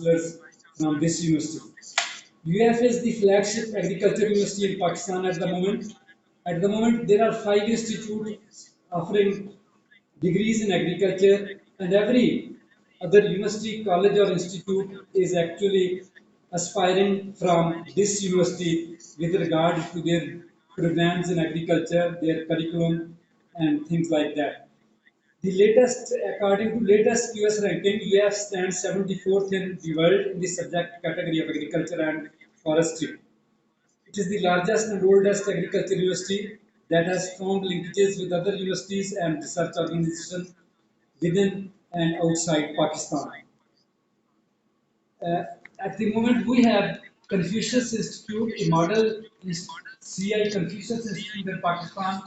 chancellors from this university. UF is the flagship agriculture university in Pakistan at the moment. At the moment, there are 5 institutes offering degrees in agriculture, and every other university, college, or institute is actually aspiring from this university with regard to their programs in agriculture, their curriculum, and things like that. The latest, according to latest QS ranking, UF stands 74th in the world in the subject category of agriculture and forestry. It is the largest and oldest agriculture university that has strong linkages with other universities and research organizations within and outside Pakistan. Uh, at the moment, we have Confucius Institute, a model CI Confucius Institute in Pakistan,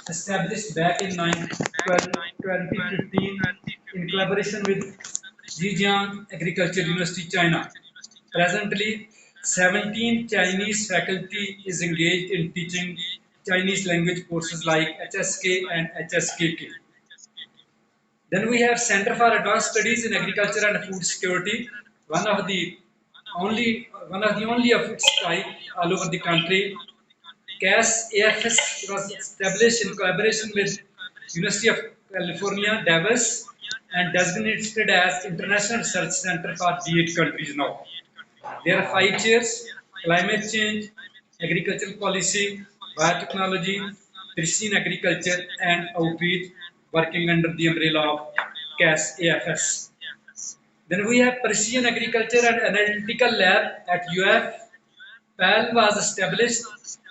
established back in 2015 in collaboration with Zhejiang Agriculture University, China. Presently, 17 Chinese faculty is engaged in teaching Chinese language courses like HSK and HSKK. Then we have Center for Advanced Studies in Agriculture and Food Security, one of the only of its type all over the country. CAS AFS was established in collaboration with University of California, Davis, and designated as International Research Center for D8 countries now. There are 5 chairs: climate change, agricultural policy, biotechnology, precision agriculture, and outreach, working under the umbrella of CAS AFS. Then we have Precision Agriculture and Analytical Lab at UF. PAL was established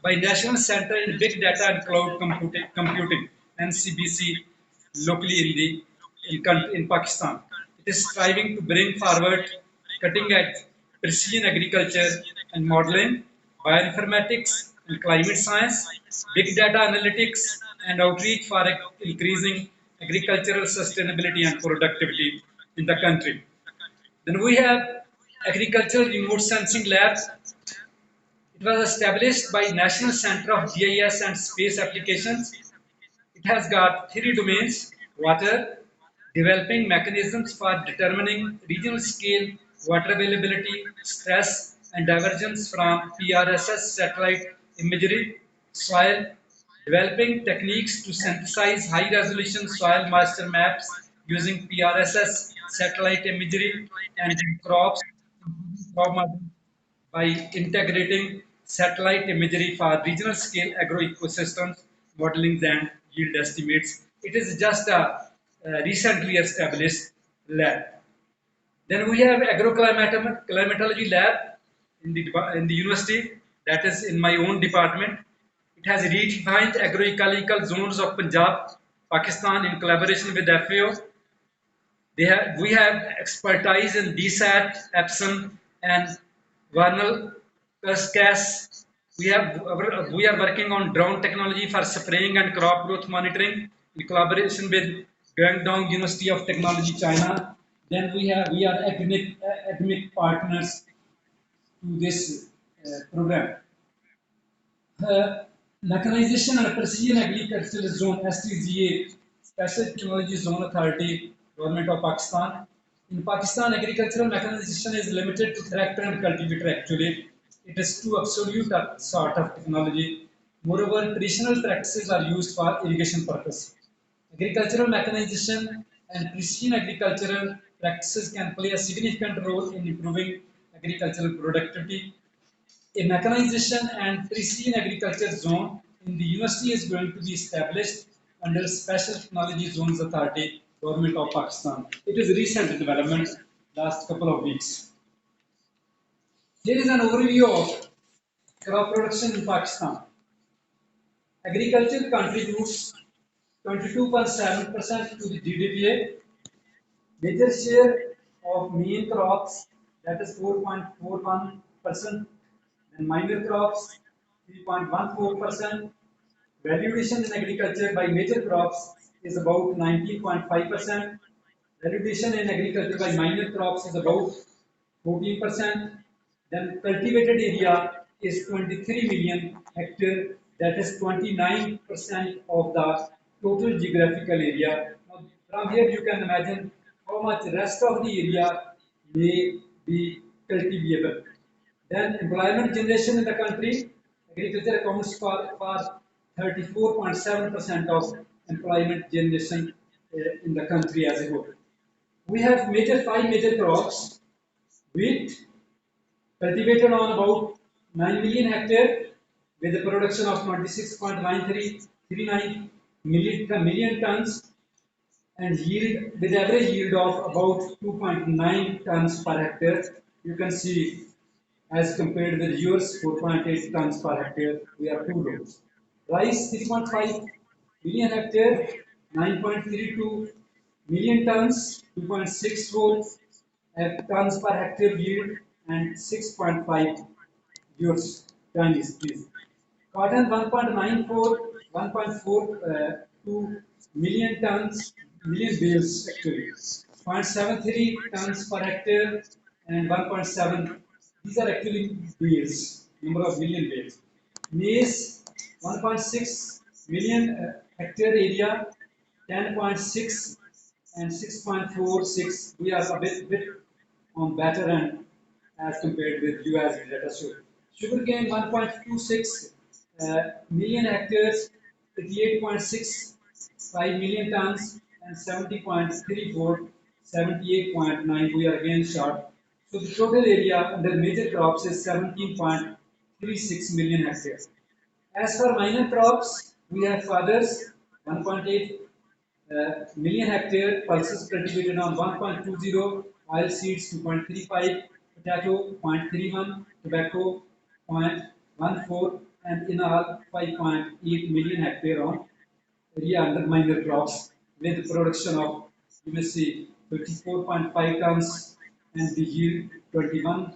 by National Center in Big Data and Cloud Computing (NCBC) locally in Pakistan. It is striving to bring forward cutting-edge precision agriculture and modeling, bioinformatics and climate science, big data analytics, and outreach for increasing agricultural sustainability and productivity in the country. Then we have Agricultural Remote Sensing Lab. It was established by National Center of GIS and Space Applications. It has got 3 domains: water, developing mechanisms for determining regional scale water availability, stress, and divergence from PRSS satellite imagery; soil, developing techniques to synthesize high resolution soil moisture maps using PRSS satellite imagery; and crops, crop modeling by integrating satellite imagery for regional scale agroecosystems modeling and yield estimates. It is just a recently established lab. Then we have agroclimatology lab in the university, that is in my own department. It has redefined agroecological zones of Punjab, Pakistan in collaboration with FAO. We have expertise in DSAT, Epson, and Vernal Cascas. We are working on drone technology for spraying and crop growth monitoring in collaboration with Guangdong University of Technology, China. Then we are academic partners to this program. Mechanization and Precision Agricultural Zone (STGA), Special Technology Zone Authority, Government of Pakistan. In Pakistan, agricultural mechanization is limited to tractor and cultivator actually. It is too absolute a sort of technology. Moreover, traditional practices are used for irrigation purpose. Agricultural mechanization and precision agricultural practices can play a significant role in improving agricultural productivity. A mechanization and precision agriculture zone in the university is going to be established under Special Technology Zones Authority, Government of Pakistan. It is recent development, last couple of weeks. Here is an overview of crop production in Pakistan. Agriculture contributes 22.7% to the GDP. Major share of main crops, that is 4.41%, and minor crops 3.14%. Value addition in agriculture by major crops is about 19.5%. Value addition in agriculture by minor crops is about 14%. Then cultivated area is 23 million hectare, that is 29% of the total geographical area. Now, from here you can imagine how much rest of the area may be cultivable. Then employment generation in the country, agriculture accounts for 34.7% of employment generation in the country as a whole. We have five major crops: wheat, cultivated on about 9 million hectare with a production of 26.9339 million tons and yield with average yield of about 2.9 tons per hectare. You can see as compared with yours 4.8 tons per hectare, we are too low. Rice 3.5 million hectare, 9.32 million tons, 2.64 tons per hectare yield, and 6.5 yours Chinese, please. Cotton 1.94, 1.42 million tons, million bales actually, 0.73 tons per hectare, and 1.7. These are actually bales, number of million bales. Maize 1.6 million hectare area, 10.6 and 6.46. We are a bit on better end as compared with US data show. Sugarcane 1.26 million hectares, 88.65 million tons, and 70.34, 78.9. We are again short. So the total area under major crops is 17.36 million hectares. As for minor crops, we have foders 1.8 million hectare, pulses cultivated on 1.20, oil seeds 2.35, potato 0.31, tobacco 0.14, and in all 5.8 million hectare on area under minor crops with production of you may see 34.5 tons and the yield 21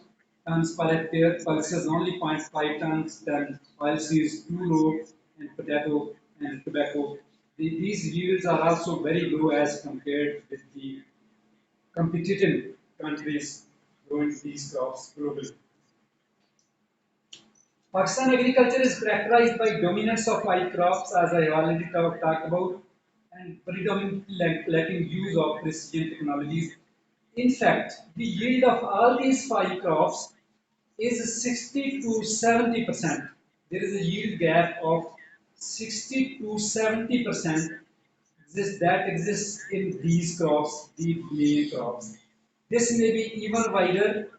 tons per hectare, pulses only 0.5 tons, then oil seeds too low, and potato and tobacco. These yields are also very low as compared with the competitive countries growing these crops globally. Pakistan agriculture is characterized by dominance of five crops, as I already talked about, and predominantly lacking use of precision technologies. In fact, the yield of all these five crops is 60 to 70%. There is a yield gap of 60 to 70% that exists in these crops, the main crops. This may be even wider.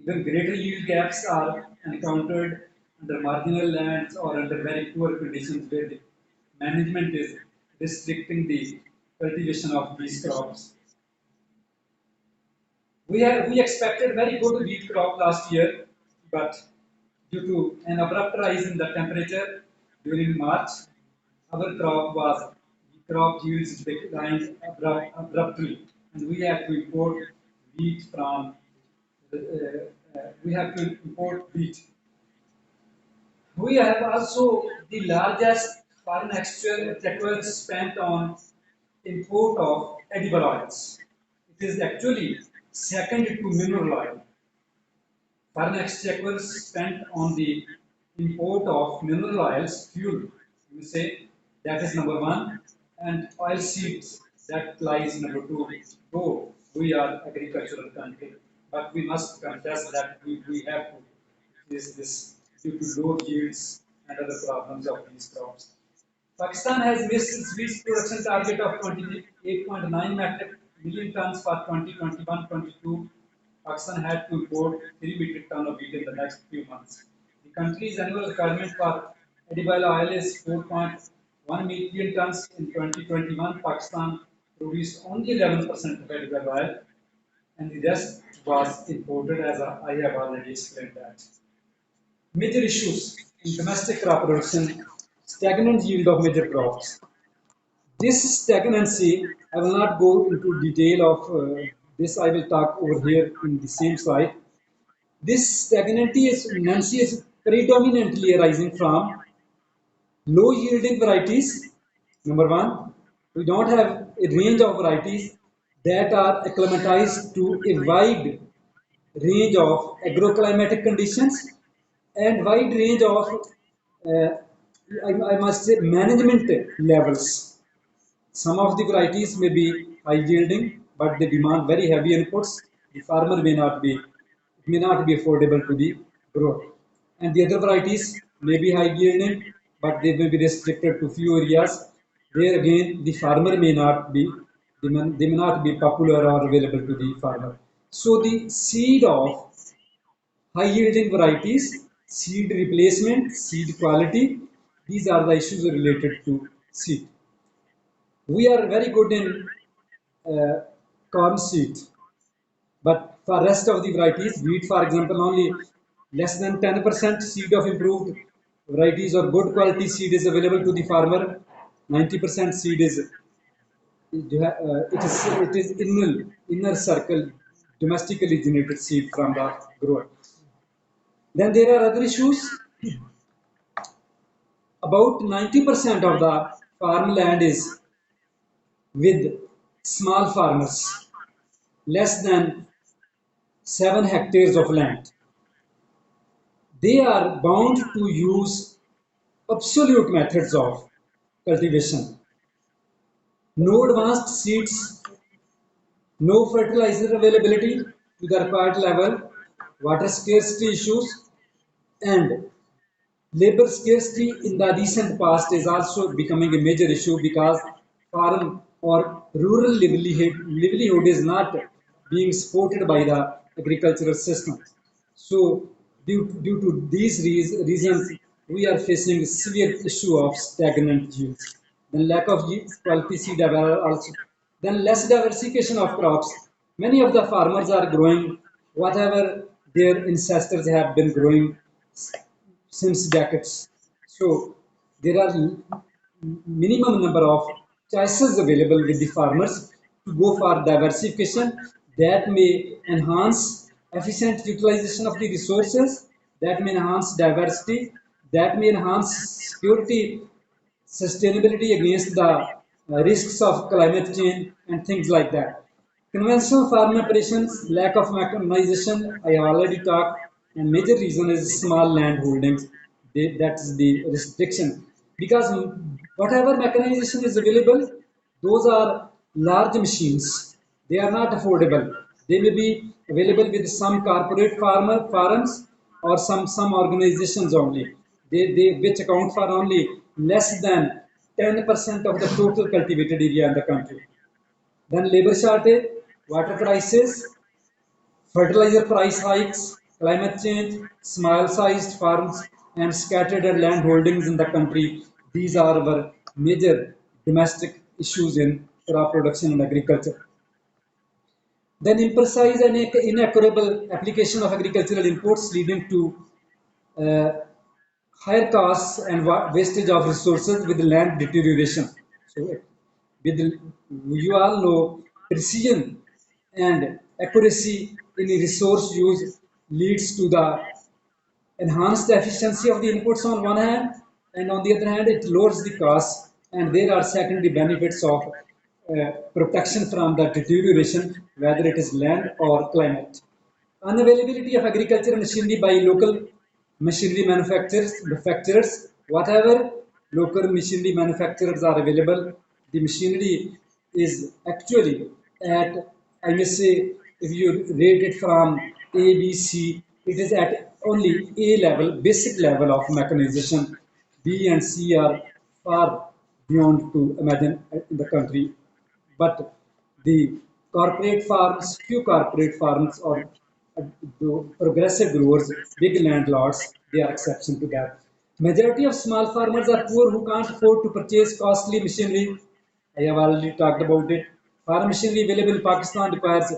Even greater yield gaps are encountered under marginal lands or under very poor conditions where the management is restricting the cultivation of these crops. We expected very good wheat crop last year, but due to an abrupt rise in the temperature during March, our crop yields declined abruptly, and we have to import wheat from we have to import wheat. We have also the largest foreign exchange spent on import of edible oils. It is actually second to mineral oil. Foreign exchange spent on the import of mineral oils, fuel, you say that is number one, and oil seeds that lies number two. Though we are agricultural country, but we must confess that we have to face this due to low yields and other problems of these crops. Pakistan has missed its wheat production target of 28.9 metric million tons for 2021-22. Pakistan had to import 3 metric ton of wheat in the next few months. The country's annual requirement for edible oil is 4.1 million tons in 2021. Pakistan produced only 11% of edible oil, and the rest was imported, as I have already explained that. Major issues in domestic crop production: stagnant yield of major crops. This stagnancy, I will not go into detail of this, I will talk over here in the same slide. This stagnancy is predominantly arising from low yielding varieties. Number one, we don't have a range of varieties that are acclimatized to a wide range of agroclimatic conditions and wide range of, uh, I must say, management levels. Some of the varieties may be high yielding, but they demand very heavy inputs. the farmer may not be affordable to the grower. And the other varieties may be high yielding, but they may be restricted to few areas. There again, the farmer may not be they may not be popular or available to the farmer. So the seed of high yielding varieties, seed replacement, seed quality, these are the issues related to seed. We are very good in uh, corn seed, but for rest of the varieties, wheat for example, only less than 10% seed of improved varieties or good quality seed is available to the farmer. 90% seed is it is inner circle domestically generated seed from the grower. Then there are other issues. About 90% of the farmland is with small farmers, less than 7 hectares of land. They are bound to use absolute methods of cultivation. No advanced seeds, no fertilizer availability to the required level, water scarcity issues, and labor scarcity in the recent past is also becoming a major issue because farm or rural livelihood is not being supported by the agricultural system. So, due to these reasons, we are facing a severe issue of stagnant yields. Then lack of yields, quality seed also. Then less diversification of crops. Many of the farmers are growing whatever their ancestors have been growing since decades. So there are minimum number of choices available with the farmers to go for diversification that may enhance efficient utilization of the resources, that may enhance diversity, that may enhance security, sustainability against the risks of climate change and things like that. Conventional farm operations, lack of mechanization, I have already talked, and major reason is small land holdings. That is the restriction. Because whatever mechanization is available, those are large machines. They are not affordable. They may be available with some corporate farms or some organizations only. They which account for only less than 10% of the total cultivated area in the country. Then labor shortage, water crisis, fertilizer price hikes, climate change, small-sized farms, and scattered land holdings in the country. These are our major domestic issues in crop production and agriculture. Then imprecise and inequitable application of agricultural inputs leading to uh, higher costs and wastage of resources with land deterioration. So, with you all know, precision and accuracy in resource use leads to the enhanced efficiency of the inputs on one hand, and on the other hand, it lowers the cost, and there are secondary benefits of protection from the deterioration, whether it is land or climate. Unavailability of agricultural machinery by local machinery manufacturers, whatever local machinery manufacturers are available, the machinery is actually at, I may say, if you rate it from A, B, C, it is at only A level, basic level of mechanization. B and C are far beyond to imagine in the country. But the few corporate farms or progressive growers, big landlords, they are exception to that. Majority of small farmers are poor who can't afford to purchase costly machinery. I have already talked about it. Farm machinery available in Pakistan requires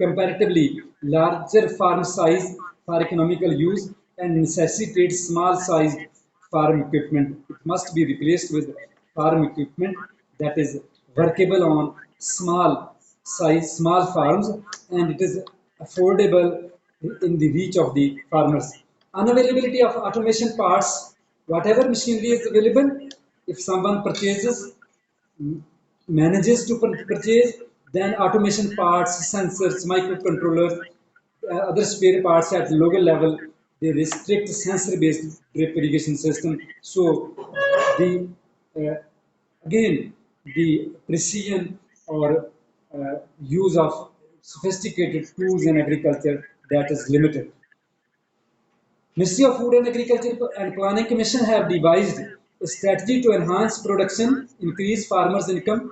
comparatively larger farm size for economical use and necessitates small sized farm equipment. It must be replaced with farm equipment that is workable on small farms, and it is affordable in the reach of the farmers. Unavailability of automation parts, whatever machinery is available, if someone manages to purchase, then automation parts, sensors, microcontrollers, other spare parts at local level, they restrict sensor-based drip irrigation system. So the uh, again the precision or use of sophisticated tools in agriculture that is limited. Ministry of Food and Agriculture and Planning Commission have devised a strategy to enhance production, increase farmers' income,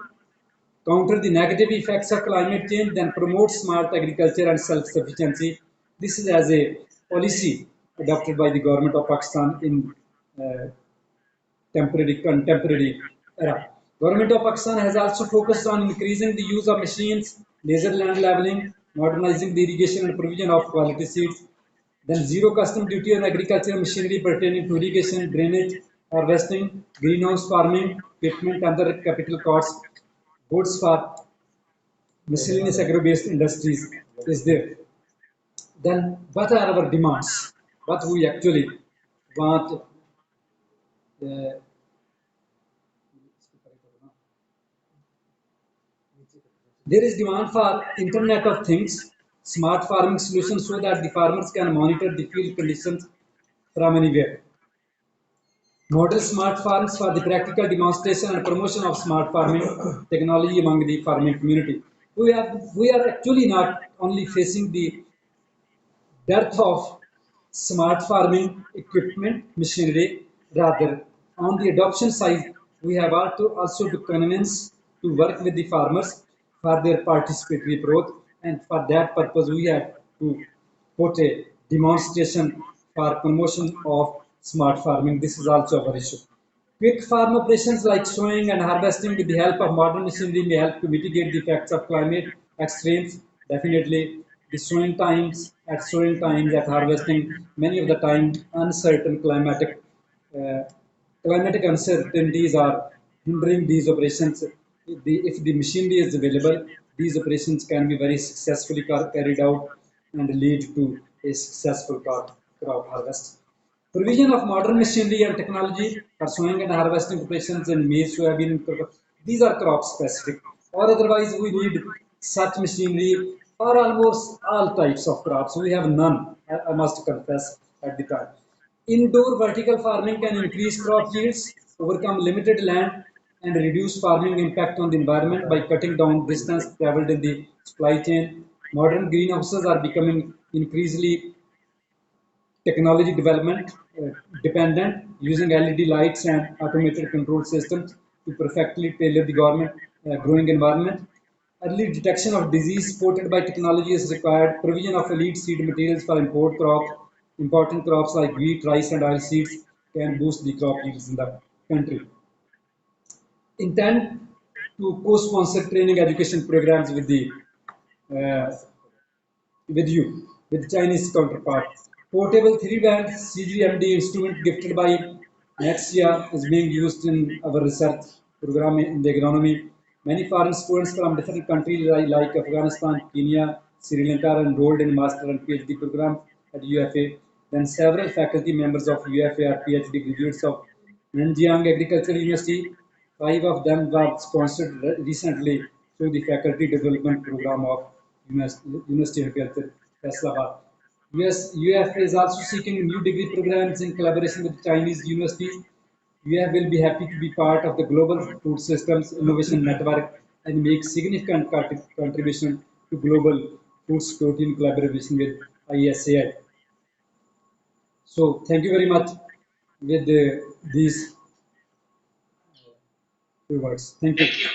counter the negative effects of climate change, then promote smart agriculture and self-sufficiency. This is as a policy adopted by the government of Pakistan in uh, contemporary era. Government of Pakistan has also focused on increasing the use of machines, laser land leveling, modernizing the irrigation and provision of quality seeds, then zero custom duty on agricultural machinery pertaining to irrigation, drainage, harvesting, greenhouse farming, equipment, other capital costs, goods for miscellaneous agro-based industries is there. Then what are our demands? What we actually want? Uh, there is demand for Internet of Things, smart farming solutions so that the farmers can monitor the field conditions from anywhere. Model smart farms for the practical demonstration and promotion of smart farming technology among the farming community. We are actually not only facing the dearth of smart farming equipment machinery, rather on the adoption side, we have also to convince to work with the farmers for their participatory growth, and for that purpose we have to put a demonstration for promotion of smart farming. This is also our issue. Quick farm operations like sowing and harvesting with the help of modern machinery may help to mitigate the effects of climate extremes. Definitely, the sowing times, at harvesting, many of the time uncertain uh, climatic uncertainties are hindering these operations. If the machinery is available, these operations can be very successfully carried out and lead to a successful crop harvest. Provision of modern machinery and technology for sowing and harvesting operations in maize, soybean, and cotton. These are crop specific, or otherwise we need such machinery for almost all types of crops. We have none, I must confess, at the time. Indoor vertical farming can increase crop yields, overcome limited land, and reduce farming impact on the environment by cutting down distance traveled in the supply chain. Modern greenhouses are becoming increasingly technology development dependent, using LED lights and automated control systems to perfectly tailor the government growing environment. Early detection of disease supported by technology is required. Provision of elite seed materials for important crops like wheat, rice, and oil seeds can boost the crop yields in the country. Intend to co-sponsor training education programs uh, with Chinese counterpart. Portable 3-band CGMD instrument gifted by Nexia is being used in our research program in the agronomy. Many foreign students from different countries like Afghanistan, Kenya, Sri Lanka are enrolled in master and PhD programs at UFA. Then several faculty members of UFA are PhD graduates of Nanjiang Agricultural University. Five of them were sponsored recently through the faculty development program of University of Agriculture, Faisalabad. UF is also seeking new degree programs in collaboration with Chinese universities. UF will be happy to be part of the global food systems innovation network and make significant contribution to global food security in collaboration with ISAI. So thank you very much with these few words. Thank you. Thank you.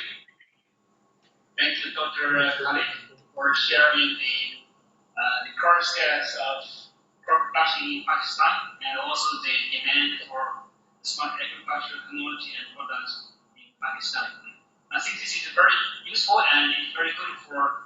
Thank you, Dr. Khalid, for sharing the current status of crop production in Pakistan and also the demand for smart agriculture technology and products in Pakistan. I think this is very useful and it's very good for